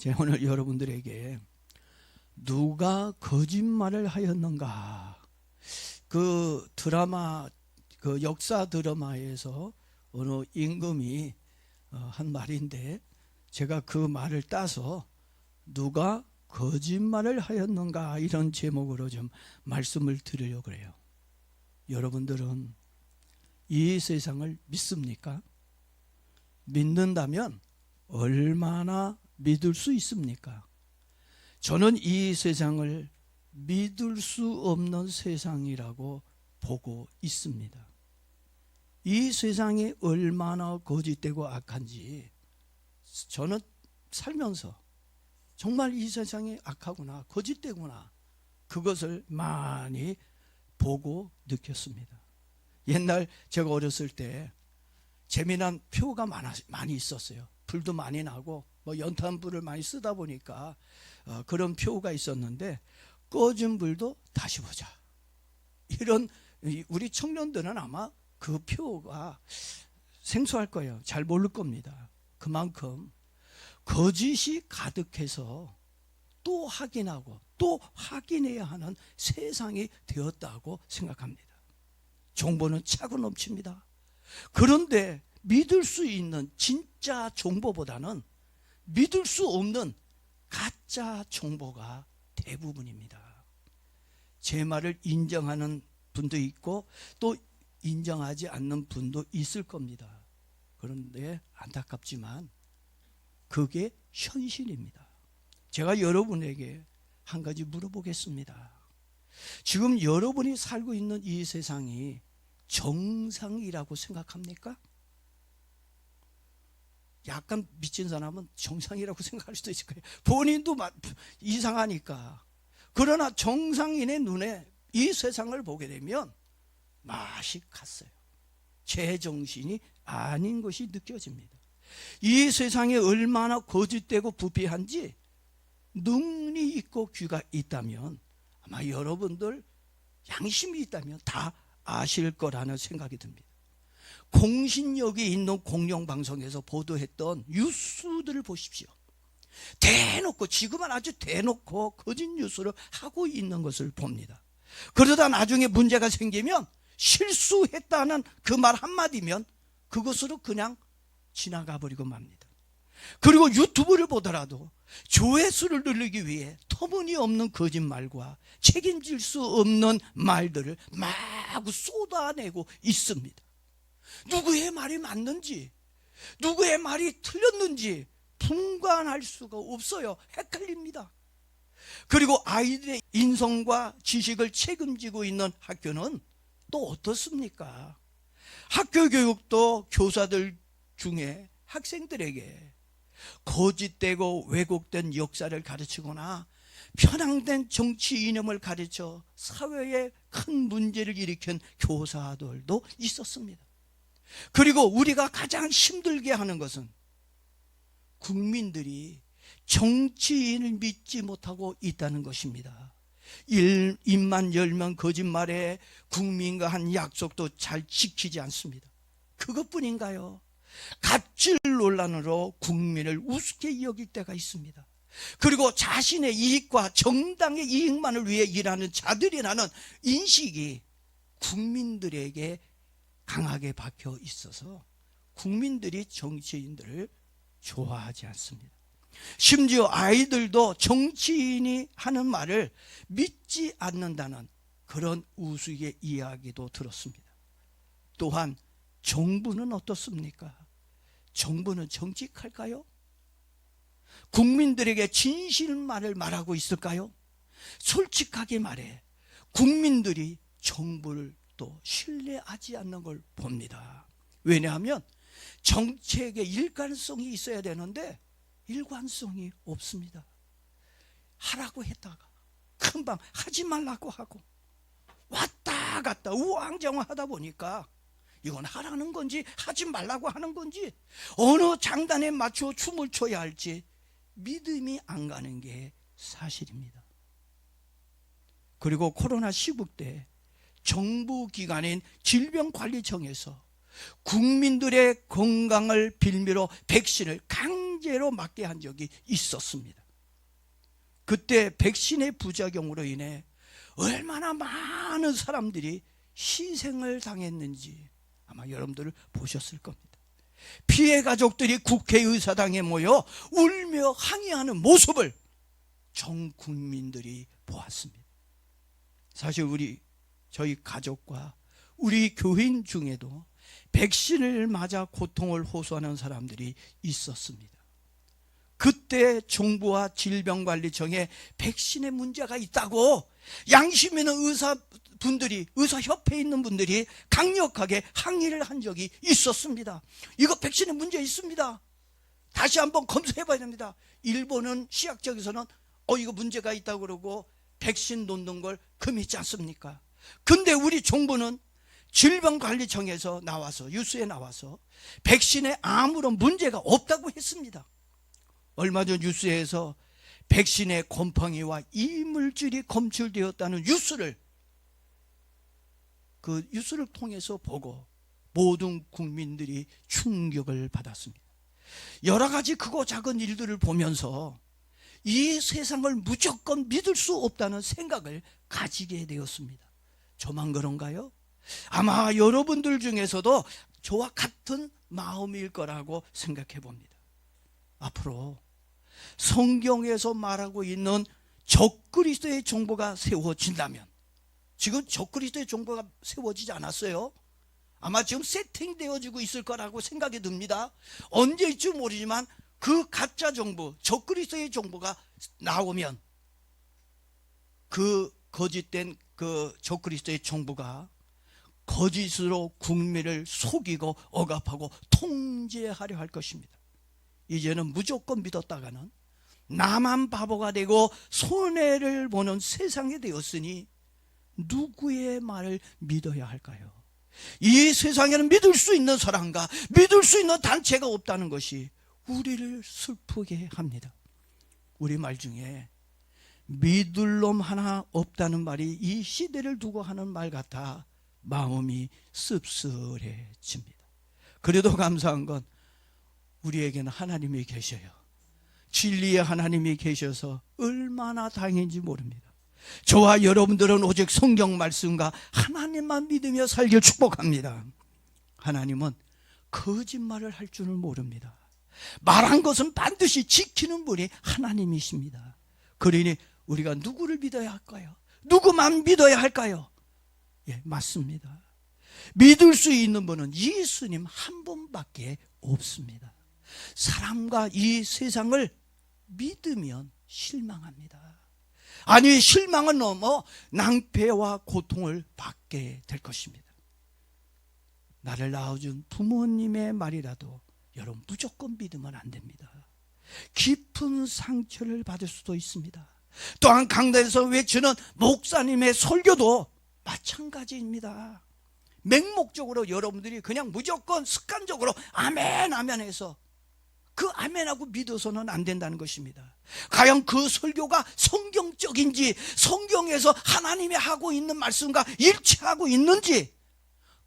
제가 오늘 여러분들에게 누가 거짓말을 하였는가, 그 드라마, 그 역사 드라마에서 어느 임금이 한 말인데, 제가 그 말을 따서 누가 거짓말을 하였는가, 이런 제목으로 좀 말씀을 드리려고 해요. 여러분들은 이 세상을 믿습니까? 믿는다면 얼마나 믿을 수 있습니까? 저는 이 세상을 믿을 수 없는 세상이라고 보고 있습니다. 이 세상이 얼마나 거짓되고 악한지 저는 살면서 정말 이 세상이 악하구나, 거짓되구나, 그것을 많이 보고 느꼈습니다. 옛날 제가 어렸을 때 재미난 표가 많이 있었어요. 불도 많이 나고 연탄불을 많이 쓰다 보니까 그런 표가 있었는데, 꺼진 불도 다시 보자, 이런, 우리 청년들은 아마 그 표가 생소할 거예요. 잘 모를 겁니다. 그만큼 거짓이 가득해서 또 확인하고 또 확인해야 하는 세상이 되었다고 생각합니다. 정보는 차고 넘칩니다. 그런데 믿을 수 있는 진짜 정보보다는 믿을 수 없는 가짜 정보가 대부분입니다. 제 말을 인정하는 분도 있고 또 인정하지 않는 분도 있을 겁니다. 그런데 안타깝지만 그게 현실입니다. 제가 여러분에게 한 가지 물어보겠습니다. 지금 여러분이 살고 있는 이 세상이 정상이라고 생각합니까? 약간 미친 사람은 정상이라고 생각할 수도 있을 거예요. 본인도 이상하니까. 그러나 정상인의 눈에 이 세상을 보게 되면 맛이 갔어요. 제정신이 아닌 것이 느껴집니다. 이 세상이 얼마나 거짓되고 부패한지 눈이 있고 귀가 있다면 아마 여러분들 양심이 있다면 다 아실 거라는 생각이 듭니다. 공신력이 있는 공영방송에서 보도했던 뉴스들을 보십시오. 대놓고, 지금은 아주 대놓고 거짓 뉴스를 하고 있는 것을 봅니다. 그러다 나중에 문제가 생기면 실수했다는 그 말 한마디면 그것으로 그냥 지나가 버리고 맙니다. 그리고 유튜브를 보더라도 조회수를 늘리기 위해 터무니없는 거짓말과 책임질 수 없는 말들을 마구 쏟아내고 있습니다. 누구의 말이 맞는지, 누구의 말이 틀렸는지 분간할 수가 없어요. 헷갈립니다. 그리고 아이들의 인성과 지식을 책임지고 있는 학교는 또 어떻습니까? 학교 교육도 교사들 중에 학생들에게 거짓되고 왜곡된 역사를 가르치거나 편향된 정치 이념을 가르쳐 사회에 큰 문제를 일으킨 교사들도 있었습니다. 그리고 우리가 가장 힘들게 하는 것은 국민들이 정치인을 믿지 못하고 있다는 것입니다. 입만 열면 거짓말에 국민과 한 약속도 잘 지키지 않습니다. 그것뿐인가요? 갑질 논란으로 국민을 우습게 여길 때가 있습니다. 그리고 자신의 이익과 정당의 이익만을 위해 일하는 자들이라는 인식이 국민들에게 강하게 박혀 있어서 국민들이 정치인들을 좋아하지 않습니다. 심지어 아이들도 정치인이 하는 말을 믿지 않는다는 그런 우스개 이야기도 들었습니다. 또한 정부는 어떻습니까? 정부는 정직할까요? 국민들에게 진실만을 말하고 있을까요? 솔직하게 말해 국민들이 정부를 또 신뢰하지 않는 걸 봅니다. 왜냐하면 정책에 일관성이 있어야 되는데 일관성이 없습니다. 하라고 했다가 금방 하지 말라고 하고 왔다 갔다 우왕좌왕하다 보니까 이건 하라는 건지 하지 말라고 하는 건지 어느 장단에 맞춰 춤을 춰야 할지 믿음이 안 가는 게 사실입니다. 그리고 코로나 시국 때 정부기관인 질병관리청에서 국민들의 건강을 빌미로 백신을 강제 통제로 맞게 한 적이 있었습니다. 그때 백신의 부작용으로 인해 얼마나 많은 사람들이 희생을 당했는지 아마 여러분들 보셨을 겁니다. 피해 가족들이 국회의사당에 모여 울며 항의하는 모습을 전 국민들이 보았습니다. 사실 저희 가족과 우리 교인 중에도 백신을 맞아 고통을 호소하는 사람들이 있었습니다. 그때 정부와 질병관리청에 백신에 문제가 있다고 양심 있는 의사협회에 있는 분들이 강력하게 항의를 한 적이 있었습니다. 이거 백신에 문제 있습니다. 다시 한번 검사해 봐야 됩니다. 일본은 시학적에서는 이거 문제가 있다고 그러고 백신 놓는 걸 금했지 않습니까? 근데 우리 정부는 질병관리청에서 나와서 뉴스에 나와서 백신에 아무런 문제가 없다고 했습니다. 얼마 전 뉴스에서 백신에 곰팡이와 이물질이 검출되었다는 뉴스를 통해서 보고 모든 국민들이 충격을 받았습니다. 여러 가지 크고 작은 일들을 보면서 이 세상을 무조건 믿을 수 없다는 생각을 가지게 되었습니다. 저만 그런가요? 아마 여러분들 중에서도 저와 같은 마음일 거라고 생각해 봅니다. 앞으로 성경에서 말하고 있는 적그리스도의 정부가 세워진다면, 지금 적그리스도의 정부가 세워지지 않았어요. 아마 지금 세팅되어지고 있을 거라고 생각이 듭니다. 언제일지 모르지만 그 가짜 정부, 적그리스도의 정부가 나오면 그 거짓된 그 적그리스도의 정부가 거짓으로 국민을 속이고 억압하고 통제하려 할 것입니다. 이제는 무조건 믿었다가는 나만 바보가 되고 손해를 보는 세상이 되었으니 누구의 말을 믿어야 할까요? 이 세상에는 믿을 수 있는 사람과 믿을 수 있는 단체가 없다는 것이 우리를 슬프게 합니다. 우리말 중에 믿을 놈 하나 없다는 말이 이 시대를 두고 하는 말 같아 마음이 씁쓸해집니다. 그래도 감사한 건 우리에게는 하나님이 계셔요. 진리의 하나님이 계셔서 얼마나 다행인지 모릅니다. 저와 여러분들은 오직 성경 말씀과 하나님만 믿으며 살길 축복합니다. 하나님은 거짓말을 할 줄을 모릅니다. 말한 것은 반드시 지키는 분이 하나님이십니다. 그러니 우리가 누구를 믿어야 할까요? 누구만 믿어야 할까요? 예, 맞습니다. 믿을 수 있는 분은 예수님 한 분밖에 없습니다. 사람과 이 세상을 믿으면 실망합니다. 아니, 실망은 넘어 낭패와 고통을 받게 될 것입니다. 나를 낳아준 부모님의 말이라도 여러분 무조건 믿으면 안 됩니다. 깊은 상처를 받을 수도 있습니다. 또한 강단에서 외치는 목사님의 설교도 마찬가지입니다. 맹목적으로 여러분들이 그냥 무조건 습관적으로 아멘 아멘 해서 그 아멘하고 믿어서는 안 된다는 것입니다. 과연 그 설교가 성경적인지, 성경에서 하나님이 하고 있는 말씀과 일치하고 있는지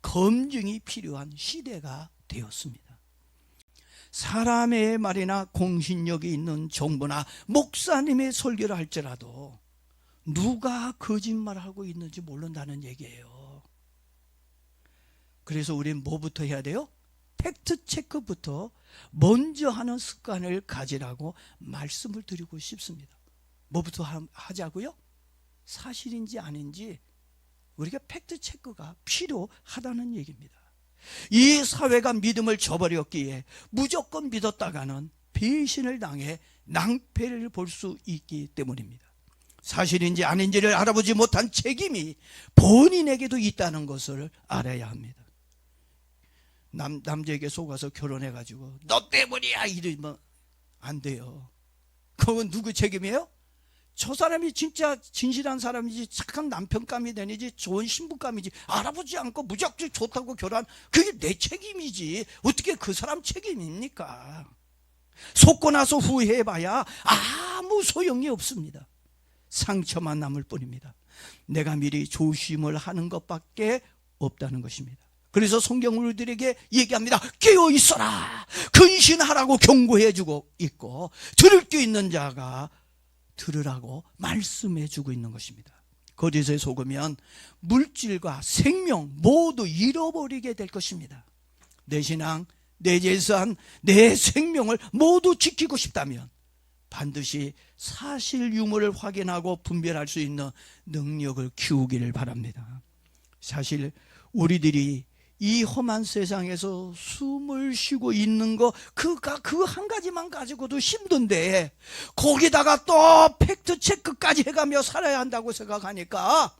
검증이 필요한 시대가 되었습니다. 사람의 말이나 공신력이 있는 정부나 목사님의 설교를 할지라도 누가 거짓말하고 있는지 모른다는 얘기예요. 그래서 우리는 뭐부터 해야 돼요? 팩트 체크부터 먼저 하는 습관을 가지라고 말씀을 드리고 싶습니다. 뭐부터 하자고요? 사실인지 아닌지 우리가 팩트 체크가 필요하다는 얘기입니다. 이 사회가 믿음을 저버렸기에 무조건 믿었다가는 배신을 당해 낭패를 볼 수 있기 때문입니다. 사실인지 아닌지를 알아보지 못한 책임이 본인에게도 있다는 것을 알아야 합니다. 남자에게 속아서 결혼해가지고 너 때문이야 이러면 안 돼요. 그건 누구 책임이에요? 저 사람이 진짜 진실한 사람이지 착한 남편감이 되는지 좋은 신부감이지 알아보지 않고 무작정 좋다고 결혼, 그게 내 책임이지 어떻게 그 사람 책임입니까? 속고 나서 후회해봐야 아무 소용이 없습니다. 상처만 남을 뿐입니다. 내가 미리 조심을 하는 것밖에 없다는 것입니다. 그래서 성경 우리들에게 얘기합니다. 깨어 있어라, 근신하라고 경고해주고 있고, 들을 게 있는 자가 들으라고 말씀해주고 있는 것입니다. 거짓에 속으면 물질과 생명 모두 잃어버리게 될 것입니다. 내 신앙, 내 재산, 내 생명을 모두 지키고 싶다면 반드시 사실 유무를 확인하고 분별할 수 있는 능력을 키우기를 바랍니다. 사실 우리들이 이 험한 세상에서 숨을 쉬고 있는 거, 그 한 가지만 가지고도 힘든데 거기다가 또 팩트 체크까지 해가며 살아야 한다고 생각하니까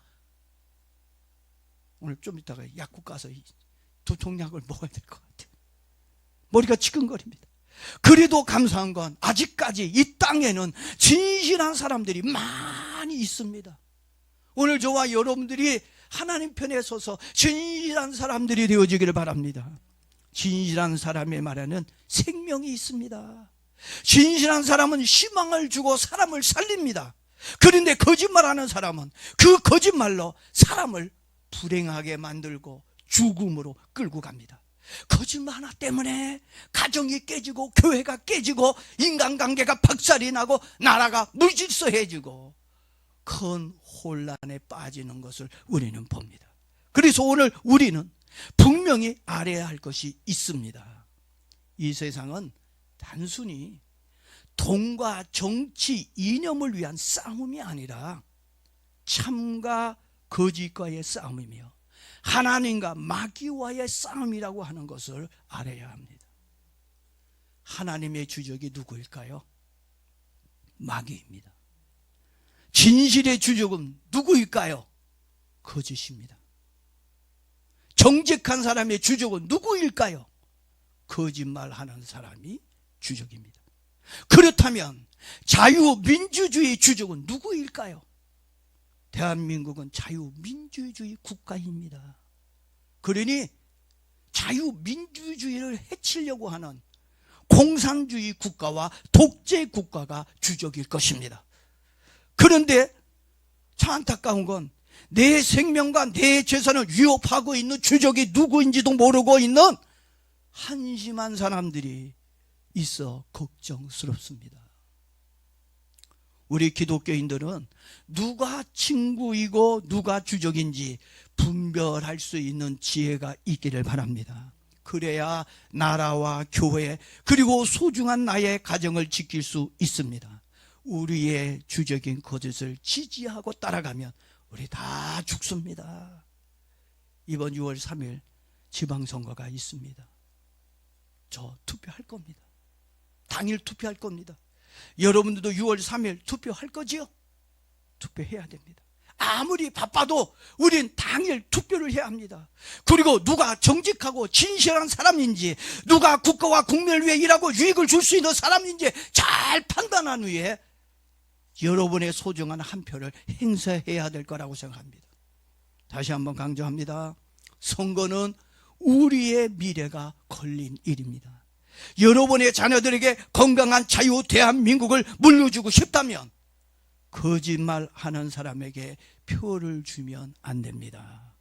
오늘 좀 이따가 약국 가서 두통약을 먹어야 될 것 같아요. 머리가 지끈거립니다. 그래도 감사한 건 아직까지 이 땅에는 진실한 사람들이 많이 있습니다. 오늘 저와 여러분들이 하나님 편에 서서 진실한 사람들이 되어지기를 바랍니다. 진실한 사람의 말에는 생명이 있습니다. 진실한 사람은 희망을 주고 사람을 살립니다. 그런데 거짓말하는 사람은 그 거짓말로 사람을 불행하게 만들고 죽음으로 끌고 갑니다. 거짓말 하나 때문에 가정이 깨지고 교회가 깨지고 인간관계가 박살이 나고 나라가 무질서해지고 큰 혼란에 빠지는 것을 우리는 봅니다. 그래서 오늘 우리는 분명히 알아야 할 것이 있습니다. 이 세상은 단순히 돈과 정치, 이념을 위한 싸움이 아니라 참과 거짓과의 싸움이며 하나님과 마귀와의 싸움이라고 하는 것을 알아야 합니다. 하나님의 주적이 누구일까요? 마귀입니다. 진실의 주적은 누구일까요? 거짓입니다. 정직한 사람의 주적은 누구일까요? 거짓말하는 사람이 주적입니다. 그렇다면 자유민주주의 주적은 누구일까요? 대한민국은 자유민주주의 국가입니다. 그러니 자유민주주의를 해치려고 하는 공산주의 국가와 독재 국가가 주적일 것입니다. 그런데 참 안타까운 건 내 생명과 내 재산을 위협하고 있는 주적이 누구인지도 모르고 있는 한심한 사람들이 있어 걱정스럽습니다. 우리 기독교인들은 누가 친구이고 누가 주적인지 분별할 수 있는 지혜가 있기를 바랍니다. 그래야 나라와 교회 그리고 소중한 나의 가정을 지킬 수 있습니다. 우리의 주적인 거짓을 지지하고 따라가면 우리 다 죽습니다. 이번 6월 3일 지방선거가 있습니다. 저 투표할 겁니다. 당일 투표할 겁니다. 여러분들도 6월 3일 투표할 거지요? 투표해야 됩니다. 아무리 바빠도 우린 당일 투표를 해야 합니다. 그리고 누가 정직하고 진실한 사람인지, 누가 국가와 국민을 위해 일하고 유익을 줄 수 있는 사람인지 잘 판단한 후에 여러분의 소중한 한 표를 행사해야 될 거라고 생각합니다. 다시 한번 강조합니다. 선거는 우리의 미래가 걸린 일입니다. 여러분의 자녀들에게 건강한 자유 대한민국을 물려주고 싶다면 거짓말하는 사람에게 표를 주면 안 됩니다.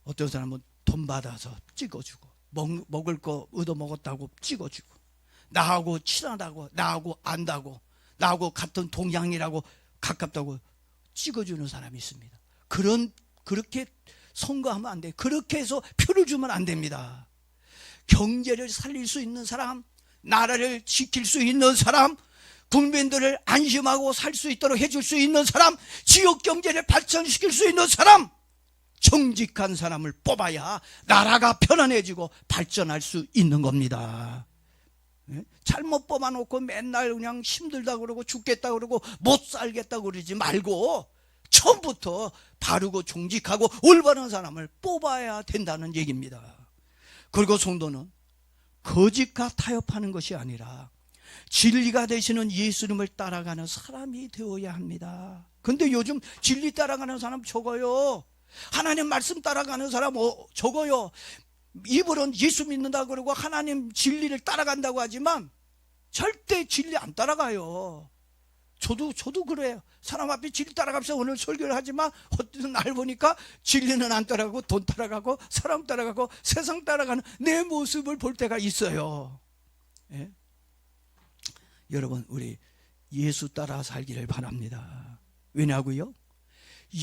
어떤 사람은 돈 받아서 찍어주고 먹을 거 얻어먹었다고 찍어주고 나하고 친하다고 나하고 안다고 나하고 같은 동양이라고 가깝다고 찍어주는 사람이 있습니다. 그렇게 선거하면 안 돼. 그렇게 해서 표를 주면 안 됩니다. 경제를 살릴 수 있는 사람, 나라를 지킬 수 있는 사람, 국민들을 안심하고 살 수 있도록 해줄 수 있는 사람, 지역 경제를 발전시킬 수 있는 사람, 정직한 사람을 뽑아야 나라가 편안해지고 발전할 수 있는 겁니다. 잘못 뽑아놓고 맨날 그냥 힘들다고 그러고 죽겠다고 그러고 못 살겠다고 그러지 말고 처음부터 바르고 정직하고 올바른 사람을 뽑아야 된다는 얘기입니다. 그리고 성도는 거짓과 타협하는 것이 아니라 진리가 되시는 예수님을 따라가는 사람이 되어야 합니다. 근데 요즘 진리 따라가는 사람 적어요. 하나님 말씀 따라가는 사람 적어요. 입으로는 예수 믿는다 그러고 하나님 진리를 따라간다고 하지만 절대 진리 안 따라가요. 저도 그래요. 사람 앞에 질 따라가면서 오늘 설교를 하지만 어떤 날 보니까 진리는 안 따라가고 돈 따라가고 사람 따라가고 세상 따라가는 내 모습을 볼 때가 있어요. 예? 여러분, 우리 예수 따라 살기를 바랍니다. 왜냐고요?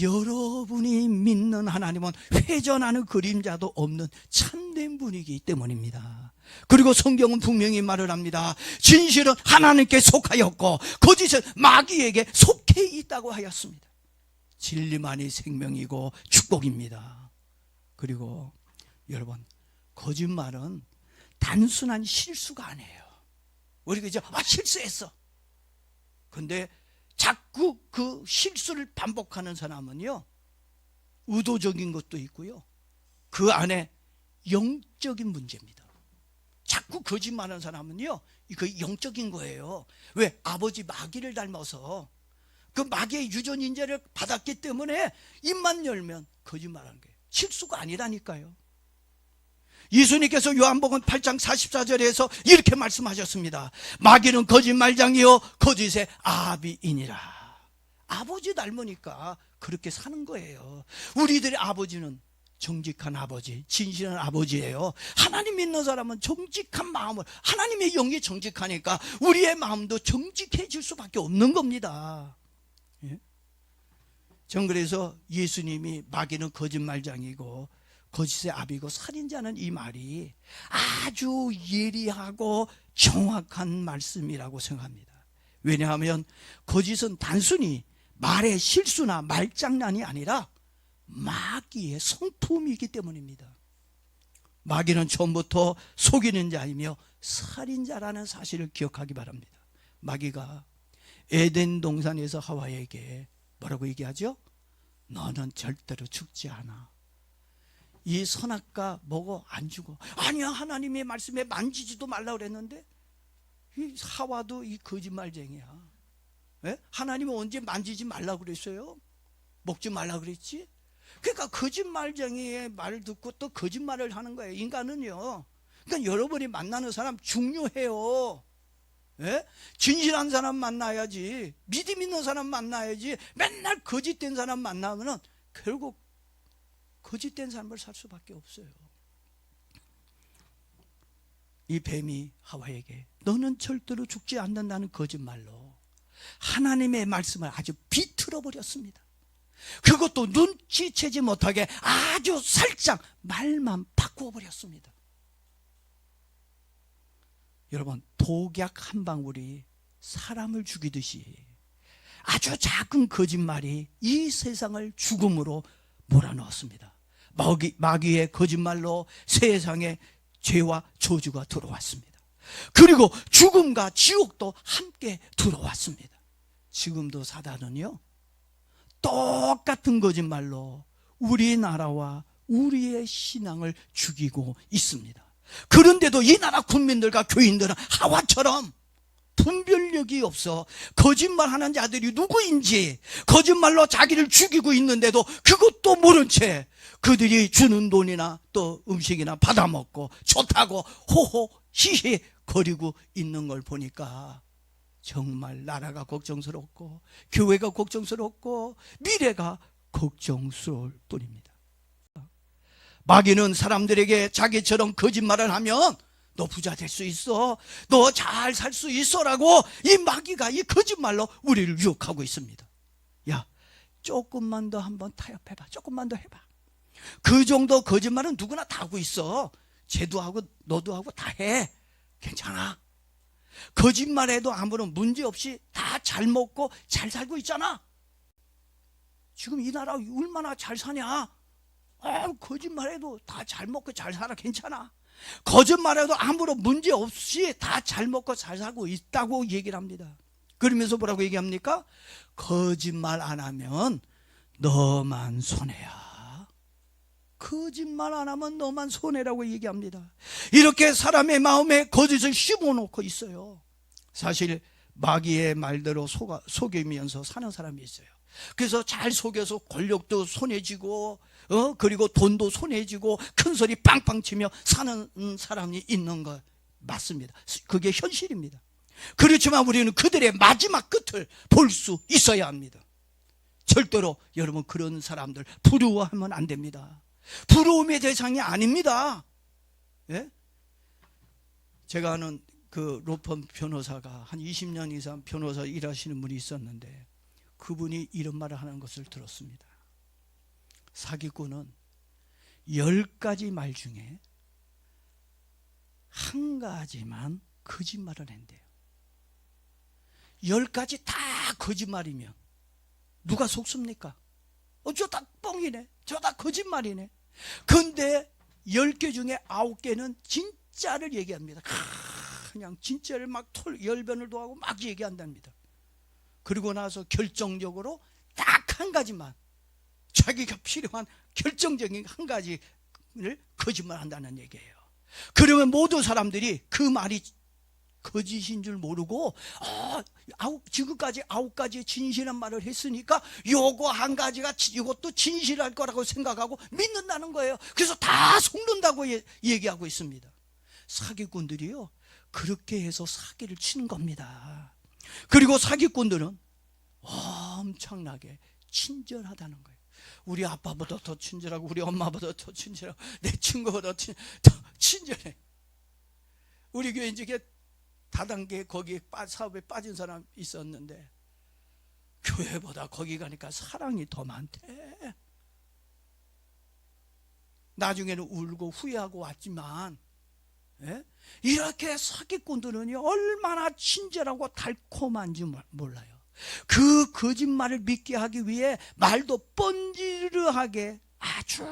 여러분이 믿는 하나님은 회전하는 그림자도 없는 참된 분이기 때문입니다. 그리고 성경은 분명히 말을 합니다. 진실은 하나님께 속하였고 거짓은 마귀에게 속해 있다고 하였습니다. 진리만이 생명이고 축복입니다. 그리고 여러분, 거짓말은 단순한 실수가 아니에요. 우리가 이제 실수했어. 근데 자꾸 그 실수를 반복하는 사람은요, 의도적인 것도 있고요, 그 안에 영적인 문제입니다. 자꾸 거짓말하는 사람은요, 그 영적인 거예요. 왜? 아버지 마귀를 닮아서 그 마귀의 유전 인재를 받았기 때문에 입만 열면 거짓말하는 거예요. 실수가 아니라니까요. 예수님께서 요한복음 8장 44절에서 이렇게 말씀하셨습니다. 마귀는 거짓말장이요 거짓의 아비이니라. 아버지 닮으니까 그렇게 사는 거예요. 우리들의 아버지는 정직한 아버지, 진실한 아버지예요. 하나님 믿는 사람은 정직한 마음을, 하나님의 영이 정직하니까 우리의 마음도 정직해질 수밖에 없는 겁니다. 예? 전 그래서 예수님이 마귀는 거짓말장이고 거짓의 아비고 살인자는 이 말이 아주 예리하고 정확한 말씀이라고 생각합니다. 왜냐하면 거짓은 단순히 말의 실수나 말장난이 아니라 마귀의 성품이기 때문입니다. 마귀는 처음부터 속이는 자이며 살인자라는 사실을 기억하기 바랍니다. 마귀가 에덴 동산에서 하와에게 뭐라고 얘기하죠? 너는 절대로 죽지 않아. 이 선악과 먹어 안 죽어. 아니야, 하나님의 말씀에 만지지도 말라 그랬는데 이 하와도 이 거짓말쟁이야. 예? 하나님은 언제 만지지 말라 그랬어요? 먹지 말라 그랬지? 그러니까 거짓말쟁이의 말을 듣고 또 거짓말을 하는 거예요. 인간은요. 그러니까 여러분이 만나는 사람 중요해요. 예? 진실한 사람 만나야지, 믿음 있는 사람 만나야지. 맨날 거짓된 사람 만나면은 결국 거짓된 삶을 살 수밖에 없어요. 이 뱀이 하와에게 너는 절대로 죽지 않는다는 거짓말로 하나님의 말씀을 아주 비틀어 버렸습니다. 그것도 눈치채지 못하게 아주 살짝 말만 바꾸어 버렸습니다. 여러분, 독약 한 방울이 사람을 죽이듯이 아주 작은 거짓말이 이 세상을 죽음으로 몰아넣었습니다. 마귀의 거짓말로 세상에 죄와 저주가 들어왔습니다. 그리고 죽음과 지옥도 함께 들어왔습니다. 지금도 사단은요, 똑같은 거짓말로 우리나라와 우리의 신앙을 죽이고 있습니다. 그런데도 이 나라 국민들과 교인들은 하와처럼 분별력이 없어 거짓말하는 자들이 누구인지, 거짓말로 자기를 죽이고 있는데도 그것도 모른 채 그들이 주는 돈이나 또 음식이나 받아먹고 좋다고 호호 히히 거리고 있는 걸 보니까 정말 나라가 걱정스럽고 교회가 걱정스럽고 미래가 걱정스러울 뿐입니다. 마귀는 사람들에게 자기처럼 거짓말을 하면 너 부자 될 수 있어, 너 잘 살 수 있어라고 이 마귀가 이 거짓말로 우리를 유혹하고 있습니다. 야, 조금만 더 한번 타협해봐, 조금만 더 해봐. 그 정도 거짓말은 누구나 다 하고 있어. 쟤도 하고 너도 하고 다 해. 괜찮아. 거짓말해도 아무런 문제 없이 다 잘 먹고 잘 살고 있잖아. 지금 이 나라 얼마나 잘 사냐. 거짓말해도 다 잘 먹고 잘 살아. 괜찮아. 거짓말해도 아무런 문제 없이 다 잘 먹고 잘 살고 있다고 얘기를 합니다. 그러면서 뭐라고 얘기합니까? 거짓말 안 하면 너만 손해야. 거짓말 안 하면 너만 손해라고 얘기합니다. 이렇게 사람의 마음에 거짓을 심어놓고 있어요. 사실 마귀의 말대로 속이면서 사는 사람이 있어요. 그래서 잘 속여서 권력도 손해지고 그리고 돈도 손해지고 큰 소리 빵빵 치며 사는 사람이 있는 거 맞습니다. 그게 현실입니다. 그렇지만 우리는 그들의 마지막 끝을 볼 수 있어야 합니다. 절대로 여러분 그런 사람들 부러워하면 안 됩니다. 부러움의 대상이 아닙니다. 예? 제가 아는 그 로펌 변호사가 한 20년 이상 변호사 일하시는 분이 있었는데 그분이 이런 말을 하는 것을 들었습니다. 사기꾼은 10가지 말 중에 한 가지만 거짓말을 한대요. 10가지 다 거짓말이면 누가 속습니까? 저 다 뻥이네, 저 다 거짓말이네. 근데 10개 중에 9개는 진짜를 얘기합니다. 그냥 진짜를 막 열변을 도하고 막 얘기한답니다. 그리고 나서 결정적으로 딱 한 가지만, 자기가 필요한 결정적인 한 가지를 거짓말한다는 얘기예요. 그러면 모든 사람들이 그 말이 거짓인 줄 모르고 지금까지 9가지 진실한 말을 했으니까 요거 한 가지가 이것도 진실할 거라고 생각하고 믿는다는 거예요. 그래서 다 속는다고 얘기하고 있습니다. 사기꾼들이요, 그렇게 해서 사기를 치는 겁니다. 그리고 사기꾼들은 엄청나게 친절하다는 거예요. 우리 아빠보다 더 친절하고 우리 엄마보다 더 친절하고 내 친구보다 더 친절해. 우리 교회 이제 다단계 거기에 사업에 빠진 사람 있었는데 교회보다 거기 가니까 사랑이 더 많대. 나중에는 울고 후회하고 왔지만, 예? 이렇게 사기꾼들은 얼마나 친절하고 달콤한지 몰라요. 그 거짓말을 믿게 하기 위해 말도 번지르하게 아주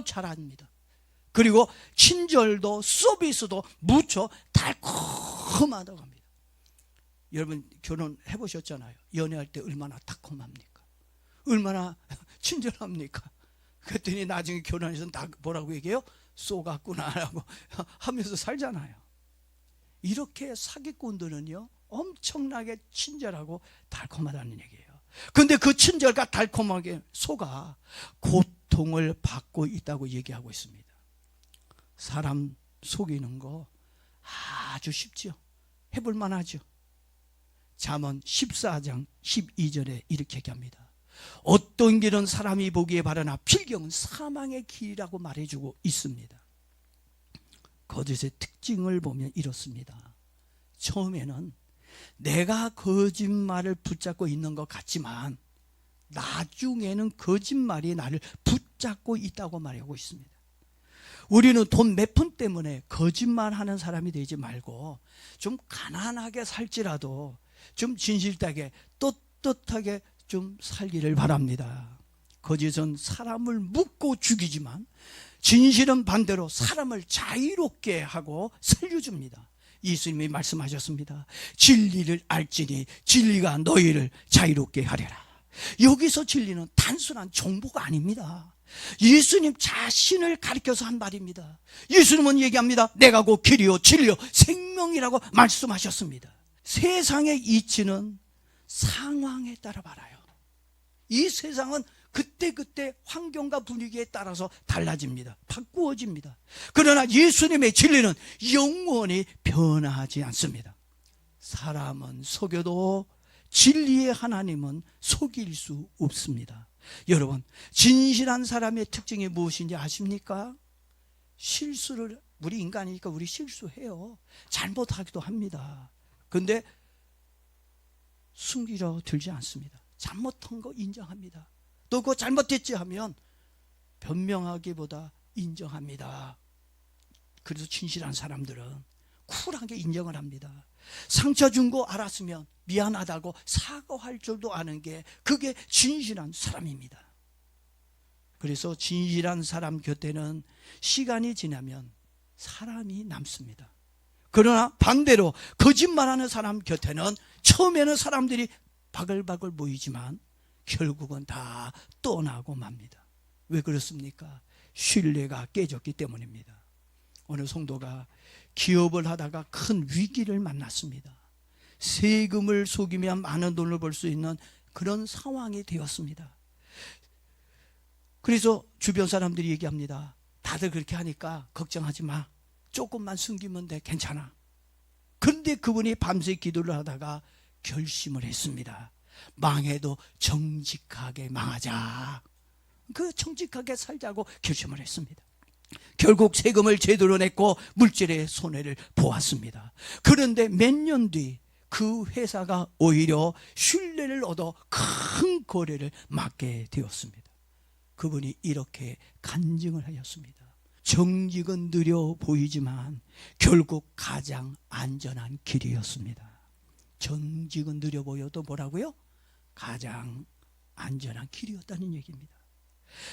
잘합니다. 그리고 친절도 서비스도 무척 달콤하다고 합니다. 여러분 결혼해 보셨잖아요. 연애할 때 얼마나 달콤합니까? 얼마나 친절합니까? 그랬더니 나중에 결혼해서 뭐라고 얘기해요? 쏘갔구나 라고 하면서 살잖아요. 이렇게 사기꾼들은요 엄청나게 친절하고 달콤하다는 얘기예요. 근데 그 친절과 달콤하게 속아 고통을 받고 있다고 얘기하고 있습니다. 사람 속이는 거 아주 쉽죠. 해볼 만하죠. 잠언 14장 12절에 이렇게 얘기합니다. 어떤 길은 사람이 보기에 바르나 필경은 사망의 길이라고 말해주고 있습니다. 거짓의 특징을 보면 이렇습니다. 처음에는 내가 거짓말을 붙잡고 있는 것 같지만 나중에는 거짓말이 나를 붙잡고 있다고 말하고 있습니다. 우리는 돈 몇 푼 때문에 거짓말하는 사람이 되지 말고 좀 가난하게 살지라도 좀 진실되게 떳떳하게 좀 살기를 바랍니다. 거짓은 사람을 묶고 죽이지만 진실은 반대로 사람을 자유롭게 하고 살려줍니다. 예수님이 말씀하셨습니다. 진리를 알지니 진리가 너희를 자유롭게 하리라. 여기서 진리는 단순한 정보가 아닙니다. 예수님 자신을 가리켜서 한 말입니다. 예수님은 얘기합니다. 내가 곧 길이요 진리요 생명이라고 말씀하셨습니다. 세상의 이치는 상황에 따라 말아요. 이 세상은 그때그때 환경과 분위기에 따라서 달라집니다. 바꾸어집니다. 그러나 예수님의 진리는 영원히 변하지 않습니다. 사람은 속여도 진리의 하나님은 속일 수 없습니다. 여러분, 진실한 사람의 특징이 무엇인지 아십니까? 실수를, 우리 인간이니까 우리 실수해요. 잘못하기도 합니다. 그런데 숨기려 들지 않습니다. 잘못한 거 인정합니다. 또 그거 잘못됐지 하면 변명하기보다 인정합니다. 그래서 진실한 사람들은 쿨하게 인정을 합니다. 상처 준 거 알았으면 미안하다고 사과할 줄도 아는 게 그게 진실한 사람입니다. 그래서 진실한 사람 곁에는 시간이 지나면 사람이 남습니다. 그러나 반대로 거짓말하는 사람 곁에는 처음에는 사람들이 바글바글 모이지만 결국은 다 떠나고 맙니다. 왜 그렇습니까? 신뢰가 깨졌기 때문입니다. 어느 성도가 기업을 하다가 큰 위기를 만났습니다. 세금을 속이면 많은 돈을 벌 수 있는 그런 상황이 되었습니다. 그래서 주변 사람들이 얘기합니다. 다들 그렇게 하니까 걱정하지 마. 조금만 숨기면 돼. 괜찮아. 그런데 그분이 밤새 기도를 하다가 결심을 했습니다. 망해도 정직하게 망하자. 그 정직하게 살자고 결심을 했습니다. 결국 세금을 제대로 냈고 물질의 손해를 보았습니다. 그런데 몇 년 뒤 그 회사가 오히려 신뢰를 얻어 큰 거래를 맡게 되었습니다. 그분이 이렇게 간증을 하였습니다. 정직은 느려 보이지만 결국 가장 안전한 길이었습니다. 정직은 느려 보여도 뭐라고요? 가장 안전한 길이었다는 얘기입니다.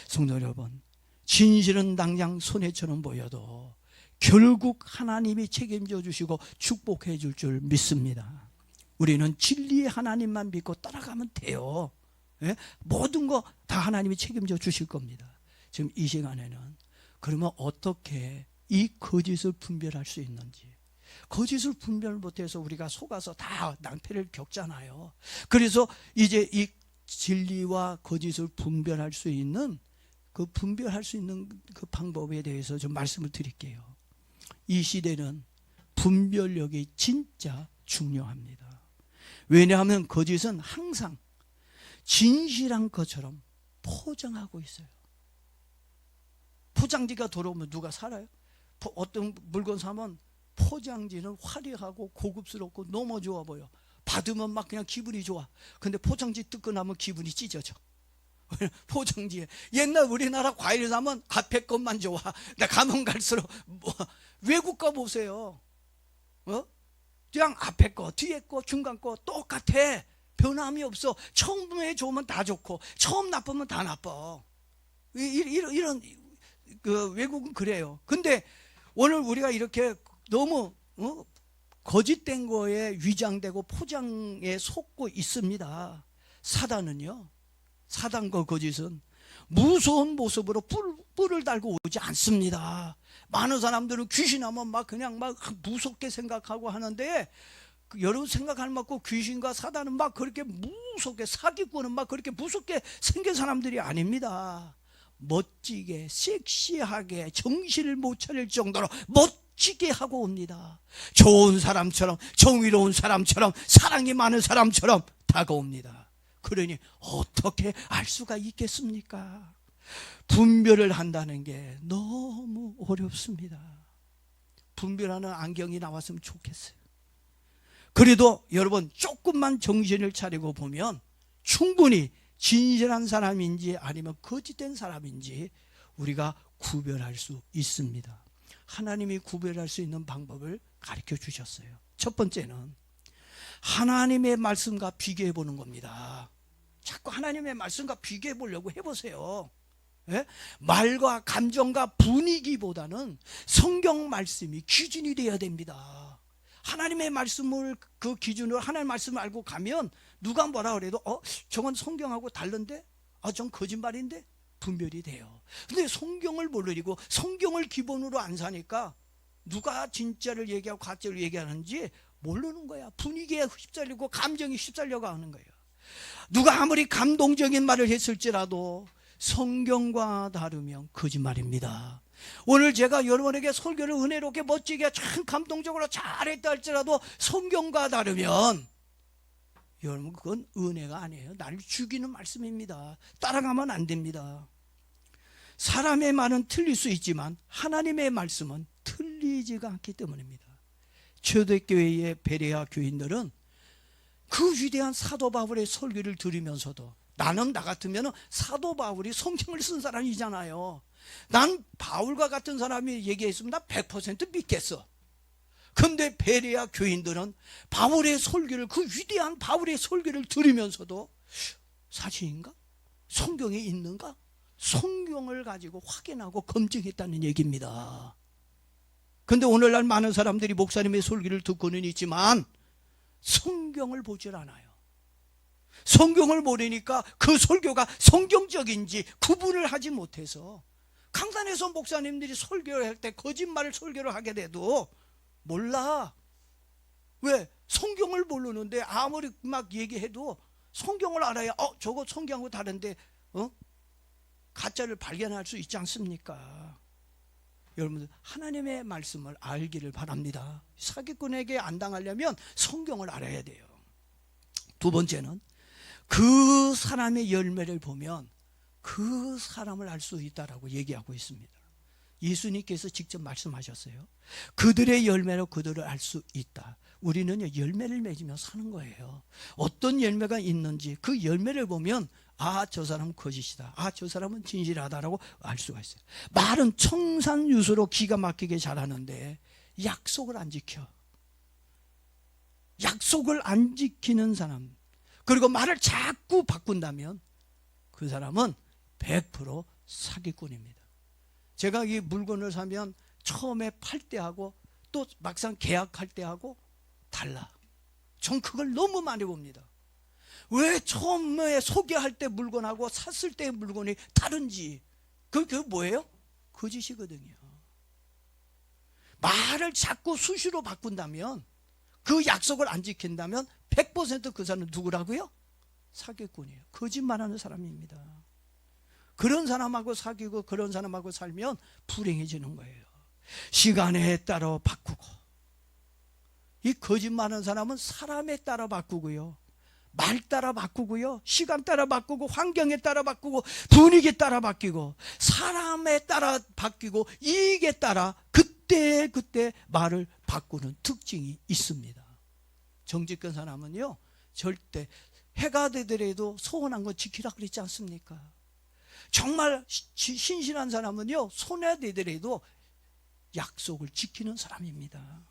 성도 여러분, 진실은 당장 손해처럼 보여도 결국 하나님이 책임져 주시고 축복해 줄 줄 믿습니다. 우리는 진리의 하나님만 믿고 따라가면 돼요. 예? 모든 거 다 하나님이 책임져 주실 겁니다. 지금 이 시간에는 그러면 어떻게 이 거짓을 분별할 수 있는지, 거짓을 분별 못해서 우리가 속아서 다 낭패를 겪잖아요. 그래서 이제 이 진리와 거짓을 분별할 수 있는 그 방법에 대해서 좀 말씀을 드릴게요. 이 시대는 분별력이 진짜 중요합니다. 왜냐하면 거짓은 항상 진실한 것처럼 포장하고 있어요. 포장지가 들어오면 누가 살아요? 어떤 물건 사면 포장지는 화려하고 고급스럽고 너무 좋아 보여. 받으면 막 그냥 기분이 좋아. 근데 포장지 뜯고 나면 기분이 찢어져. 포장지에 옛날 우리나라 과일 사면 앞에 것만 좋아. 나 가면 갈수록 외국 거 보세요. 그냥 앞에 거, 뒤에 거, 중간 거 똑같아. 변함이 없어. 처음에 좋으면 다 좋고 처음 나쁘면 다 나빠. 이런 그 외국은 그래요. 근데 오늘 우리가 이렇게 너무 거짓된 거에 위장되고 포장에 속고 있습니다. 사단은요, 사단과 거짓은 무서운 모습으로 뿔을 달고 오지 않습니다. 많은 사람들은 귀신하면 막 그냥 막 무섭게 생각하고 하는데, 여러분 생각할 만큼 귀신과 사단은 막 그렇게 무섭게, 사기꾼은 막 그렇게 무섭게 생긴 사람들이 아닙니다. 멋지게, 섹시하게, 정신을 못 차릴 정도로 멋지게 하고 옵니다. 좋은 사람처럼, 정의로운 사람처럼, 사랑이 많은 사람처럼 다가옵니다. 그러니 어떻게 알 수가 있겠습니까? 분별을 한다는 게 너무 어렵습니다. 분별하는 안경이 나왔으면 좋겠어요. 그래도 여러분 조금만 정신을 차리고 보면 충분히 진실한 사람인지 아니면 거짓된 사람인지 우리가 구별할 수 있습니다. 하나님이 구별할 수 있는 방법을 가르쳐 주셨어요. 첫 번째는 하나님의 말씀과 비교해 보는 겁니다. 자꾸 하나님의 말씀과 비교해 보려고 해보세요. 예? 말과 감정과 분위기보다는 성경 말씀이 기준이 되어야 됩니다. 하나님의 말씀을 그 기준으로 하나님의 말씀을 알고 가면 누가 뭐라 그래도 저건 성경하고 다른데? 전 거짓말인데? 분별이 돼요. 근데 성경을 모르고 성경을 기본으로 안 사니까 누가 진짜를 얘기하고 가짜를 얘기하는지 모르는 거야. 분위기에 휩쓸리고 감정이 휩쓸려가 하는 거예요. 누가 아무리 감동적인 말을 했을지라도 성경과 다르면 거짓말입니다. 오늘 제가 여러분에게 설교를 은혜롭게 멋지게 참 감동적으로 잘했다 할지라도 성경과 다르면 여러분 그건 은혜가 아니에요. 나를 죽이는 말씀입니다. 따라가면 안 됩니다. 사람의 말은 틀릴 수 있지만 하나님의 말씀은 틀리지가 않기 때문입니다. 초대교회의 베레아 교인들은 그 위대한 사도 바울의 설교를 들으면서도 나는 나 같으면 사도 바울이 성경을 쓴 사람이잖아요. 난 바울과 같은 사람이 얘기했으면 나 100% 믿겠어. 근데 베레아 교인들은 바울의 설교를, 그 위대한 바울의 설교를 들으면서도 사실인가? 성경에 있는가? 성경을 가지고 확인하고 검증했다는 얘기입니다. 근데 오늘날 많은 사람들이 목사님의 설교를 듣고는 있지만 성경을 보질 않아요. 성경을 모르니까 그 설교가 성경적인지 구분을 하지 못해서 강단에서 목사님들이 설교를 할 때 거짓말을 설교를 하게 돼도 몰라. 왜? 성경을 모르는데 아무리 막 얘기해도 성경을 알아야 저거 성경하고 다른데 가짜를 발견할 수 있지 않습니까? 여러분들 하나님의 말씀을 알기를 바랍니다. 사기꾼에게 안 당하려면 성경을 알아야 돼요. 두 번째는 그 사람의 열매를 보면 그 사람을 알 수 있다라고 얘기하고 있습니다. 예수님께서 직접 말씀하셨어요. 그들의 열매로 그들을 알 수 있다. 우리는요, 열매를 맺으며 사는 거예요. 어떤 열매가 있는지 그 열매를 보면 아, 저 사람은 거짓이다. 아, 저 사람은 진실하다라고 알 수가 있어요. 말은 청산유수로 기가 막히게 잘하는데 약속을 안 지켜. 약속을 안 지키는 사람, 그리고 말을 자꾸 바꾼다면 그 사람은 100% 사기꾼입니다. 제가 이 물건을 사면 처음에 팔 때하고 또 막상 계약할 때하고 달라. 전 그걸 너무 많이 봅니다. 왜 처음에 소개할 때 물건하고 샀을 때의 물건이 다른지. 그게 뭐예요? 거짓이거든요. 말을 자꾸 수시로 바꾼다면, 그 약속을 안 지킨다면 100% 그 사람은 누구라고요? 사기꾼이에요. 거짓말하는 사람입니다. 그런 사람하고 사귀고 그런 사람하고 살면 불행해지는 거예요. 시간에 따라 바꾸고, 이 거짓말하는 사람은 사람에 따라 바꾸고요, 말 따라 바꾸고요, 시간 따라 바꾸고, 환경에 따라 바꾸고, 분위기에 따라 바뀌고, 사람에 따라 바뀌고, 이익에 따라 그때 말을 바꾸는 특징이 있습니다. 정직한 사람은요, 절대 해가 되더라도 소원한 거 지키라 그랬지 않습니까? 정말 신실한 사람은요, 손해되더라도 약속을 지키는 사람입니다.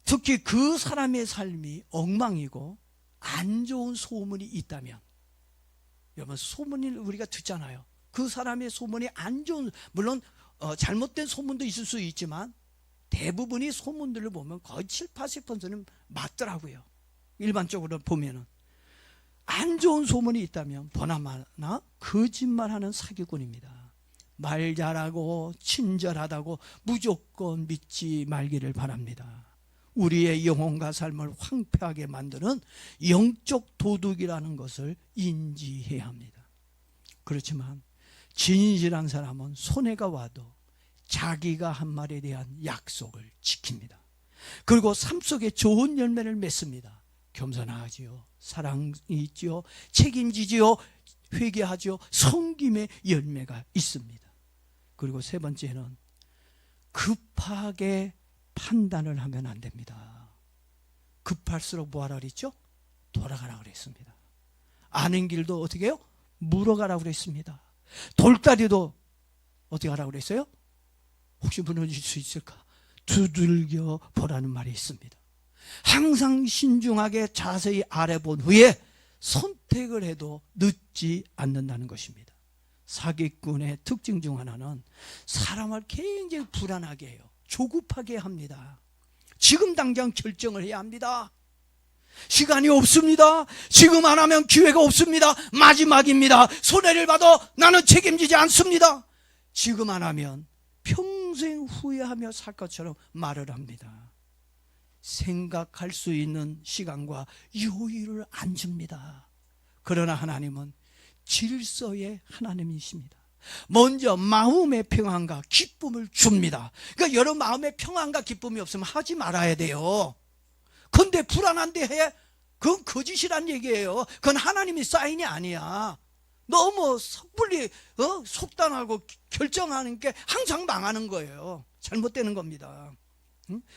특히 그 사람의 삶이 엉망이고 안 좋은 소문이 있다면, 여러분 소문을 우리가 듣잖아요. 그 사람의 소문이 안 좋은, 물론 잘못된 소문도 있을 수 있지만 대부분이 소문들을 보면 거의 7, 80%는 맞더라고요. 일반적으로 보면은 안 좋은 소문이 있다면 보나마나 거짓말하는 사기꾼입니다. 말 잘하고 친절하다고 무조건 믿지 말기를 바랍니다. 우리의 영혼과 삶을 황폐하게 만드는 영적 도둑이라는 것을 인지해야 합니다. 그렇지만 진실한 사람은 손해가 와도 자기가 한 말에 대한 약속을 지킵니다. 그리고 삶 속에 좋은 열매를 맺습니다. 겸손하지요, 사랑이 있지요, 책임지지요, 회개하지요, 섬김의 열매가 있습니다. 그리고 세 번째는 급하게 판단을 하면 안 됩니다. 급할수록 뭐하라 그랬죠? 돌아가라 그랬습니다. 아는 길도 어떻게 해요? 물어가라 그랬습니다. 돌다리도 어떻게 하라고 그랬어요? 혹시 무너질 수 있을까? 두들겨 보라는 말이 있습니다. 항상 신중하게 자세히 알아본 후에 선택을 해도 늦지 않는다는 것입니다. 사기꾼의 특징 중 하나는 사람을 굉장히 불안하게 해요. 조급하게 합니다. 지금 당장 결정을 해야 합니다. 시간이 없습니다. 지금 안 하면 기회가 없습니다. 마지막입니다. 손해를 봐도 나는 책임지지 않습니다. 지금 안 하면 평생 후회하며 살 것처럼 말을 합니다. 생각할 수 있는 시간과 여유를 안 줍니다. 그러나 하나님은 질서의 하나님이십니다. 먼저 마음의 평안과 기쁨을 줍니다. 그러니까 여러 마음의 평안과 기쁨이 없으면 하지 말아야 돼요. 근데 불안한데 해? 그건 거짓이란 얘기예요. 그건 하나님의 사인이 아니야. 너무 섣불리 속단하고 결정하는 게 항상 망하는 거예요. 잘못되는 겁니다.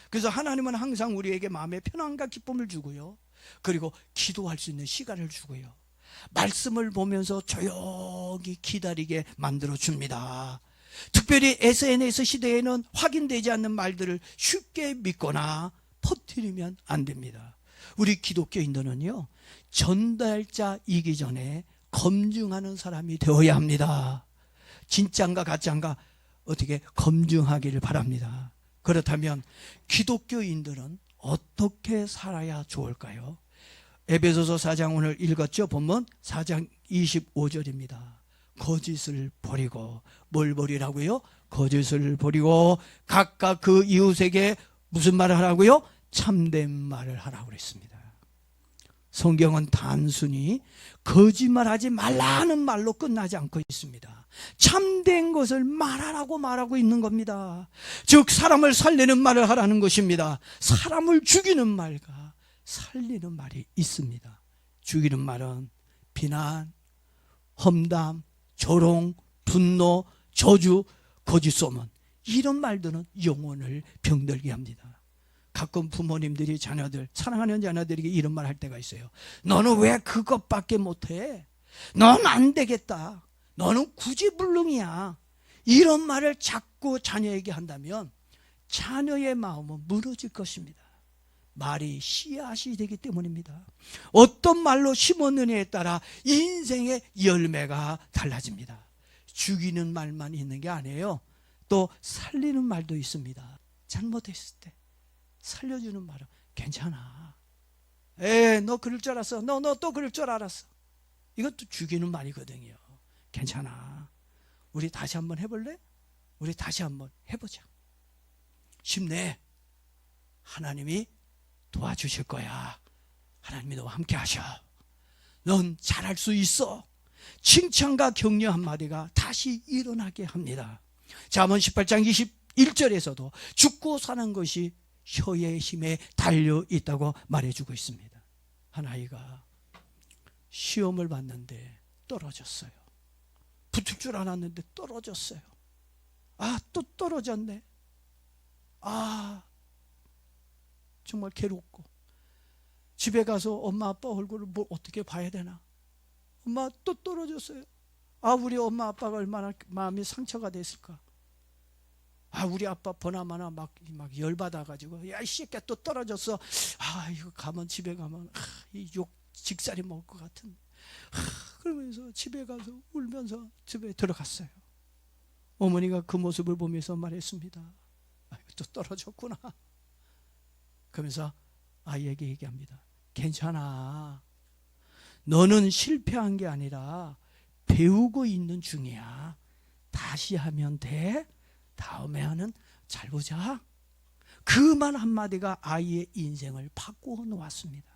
그래서 하나님은 항상 우리에게 마음의 편안과 기쁨을 주고요, 그리고 기도할 수 있는 시간을 주고요, 말씀을 보면서 조용히 기다리게 만들어줍니다. 특별히 SNS 시대에는 확인되지 않는 말들을 쉽게 믿거나 퍼뜨리면 안 됩니다. 우리 기독교인들은요, 전달자이기 전에 검증하는 사람이 되어야 합니다. 진짜인가 가짜인가 어떻게 검증하기를 바랍니다. 그렇다면 기독교인들은 어떻게 살아야 좋을까요? 에베소서 4장 오늘 읽었죠? 본문 4장 25절입니다. 거짓을 버리고, 뭘 버리라고요? 거짓을 버리고 각각 그 이웃에게 무슨 말을 하라고요? 참된 말을 하라고 그랬습니다. 성경은 단순히 거짓말하지 말라는 말로 끝나지 않고 있습니다. 참된 것을 말하라고 말하고 있는 겁니다. 즉 사람을 살리는 말을 하라는 것입니다. 사람을 죽이는 말과 살리는 말이 있습니다. 죽이는 말은 비난, 험담, 조롱, 분노, 저주, 거짓 소문, 이런 말들은 영혼을 병들게 합니다. 가끔 부모님들이 자녀들, 사랑하는 자녀들에게 이런 말 할 때가 있어요. 너는 왜 그것밖에 못해? 넌 안 되겠다. 너는 구지불능이야. 이런 말을 자꾸 자녀에게 한다면 자녀의 마음은 무너질 것입니다. 말이 씨앗이 되기 때문입니다. 어떤 말로 심었느냐에 따라 인생의 열매가 달라집니다. 죽이는 말만 있는 게 아니에요. 또 살리는 말도 있습니다. 잘못했을 때 살려주는 말은 괜찮아. 너 그럴 줄 알았어. 너 또 그럴 줄 알았어. 이것도 죽이는 말이거든요. 괜찮아. 우리 다시 한번 해볼래? 우리 다시 한번 해보자. 힘내. 하나님이 도와주실 거야. 하나님이 너와 함께 하셔. 넌 잘할 수 있어. 칭찬과 격려 한마디가 다시 일어나게 합니다. 잠언 18장 21절에서도 죽고 사는 것이 혀의 힘에 달려 있다고 말해주고 있습니다. 한 아이가 시험을 봤는데 떨어졌어요. 붙을 줄 알았는데 떨어졌어요. 또 떨어졌네. 정말 괴롭고 집에 가서 엄마 아빠 얼굴을 뭘 어떻게 봐야 되나. 엄마 또 떨어졌어요. 우리 엄마 아빠가 얼마나 마음이 상처가 됐을까. 우리 아빠 보나마나 막 열받아가지고 야 이 새끼야 또 떨어졌어. 이거 가면 집에 가면 이 욕 직살이 먹을 것 같은. 그러면서 집에 가서 울면서 집에 들어갔어요. 어머니가 그 모습을 보면서 말했습니다. 또 떨어졌구나. 그러면서 아이에게 얘기합니다. 괜찮아. 너는 실패한 게 아니라 배우고 있는 중이야. 다시 하면 돼. 다음에 하는 잘 보자. 그 말 한마디가 아이의 인생을 바꾸어 놓았습니다.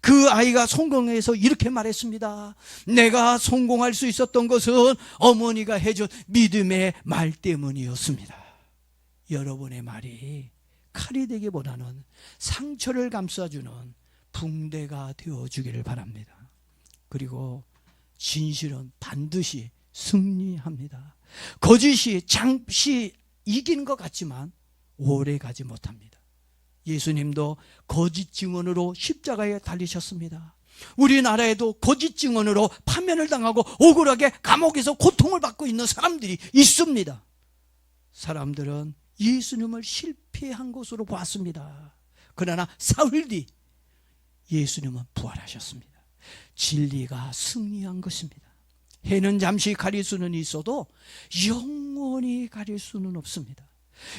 그 아이가 성공해서 이렇게 말했습니다. 내가 성공할 수 있었던 것은 어머니가 해준 믿음의 말 때문이었습니다. 여러분의 말이 칼이 되기보다는 상처를 감싸주는 붕대가 되어주기를 바랍니다. 그리고 진실은 반드시 승리합니다. 거짓이 잠시 이긴 것 같지만 오래 가지 못합니다. 예수님도 거짓 증언으로 십자가에 달리셨습니다. 우리나라에도 거짓 증언으로 파면을 당하고 억울하게 감옥에서 고통을 받고 있는 사람들이 있습니다. 사람들은 예수님을 실패한 것으로 보았습니다. 그러나 사흘 뒤 예수님은 부활하셨습니다. 진리가 승리한 것입니다. 해는 잠시 가릴 수는 있어도 영원히 가릴 수는 없습니다.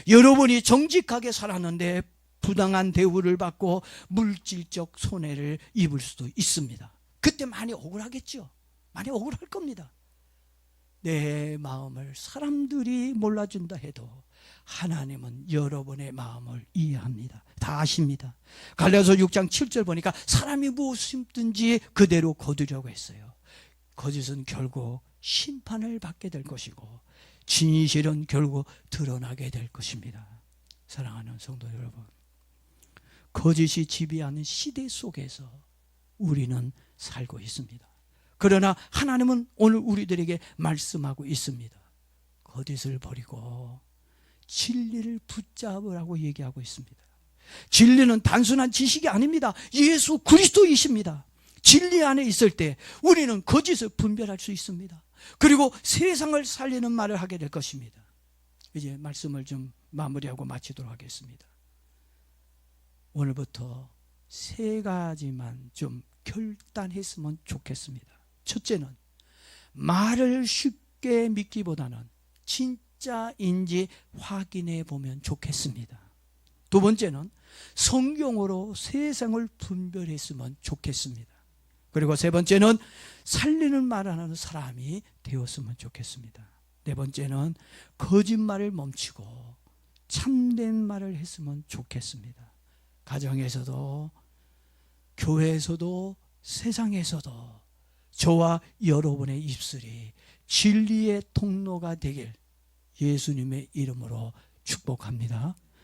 여러분이 정직하게 살았는데 부당한 대우를 받고 물질적 손해를 입을 수도 있습니다. 그때 많이 억울하겠죠. 많이 억울할 겁니다. 내 마음을 사람들이 몰라준다 해도 하나님은 여러분의 마음을 이해합니다. 다 아십니다. 갈라디아서 6장 7절 보니까 사람이 무엇이든지 그대로 거두려고 했어요. 거짓은 결국 심판을 받게 될 것이고 진실은 결국 드러나게 될 것입니다. 사랑하는 성도 여러분, 거짓이 지배하는 시대 속에서 우리는 살고 있습니다. 그러나 하나님은 오늘 우리들에게 말씀하고 있습니다. 거짓을 버리고 진리를 붙잡으라고 얘기하고 있습니다. 진리는 단순한 지식이 아닙니다. 예수 그리스도이십니다. 진리 안에 있을 때 우리는 거짓을 분별할 수 있습니다. 그리고 세상을 살리는 말을 하게 될 것입니다. 이제 말씀을 좀 마무리하고 마치도록 하겠습니다. 오늘부터 3가지만 좀 결단했으면 좋겠습니다. 첫째는 말을 쉽게 믿기보다는 진짜인지 확인해 보면 좋겠습니다. 두 번째는 성경으로 세상을 분별했으면 좋겠습니다. 그리고 세 번째는 살리는 말하는 사람이 되었으면 좋겠습니다. 네 번째는 거짓말을 멈추고 참된 말을 했으면 좋겠습니다. 가정에서도 교회에서도 세상에서도 저와 여러분의 입술이 진리의 통로가 되길 예수님의 이름으로 축복합니다.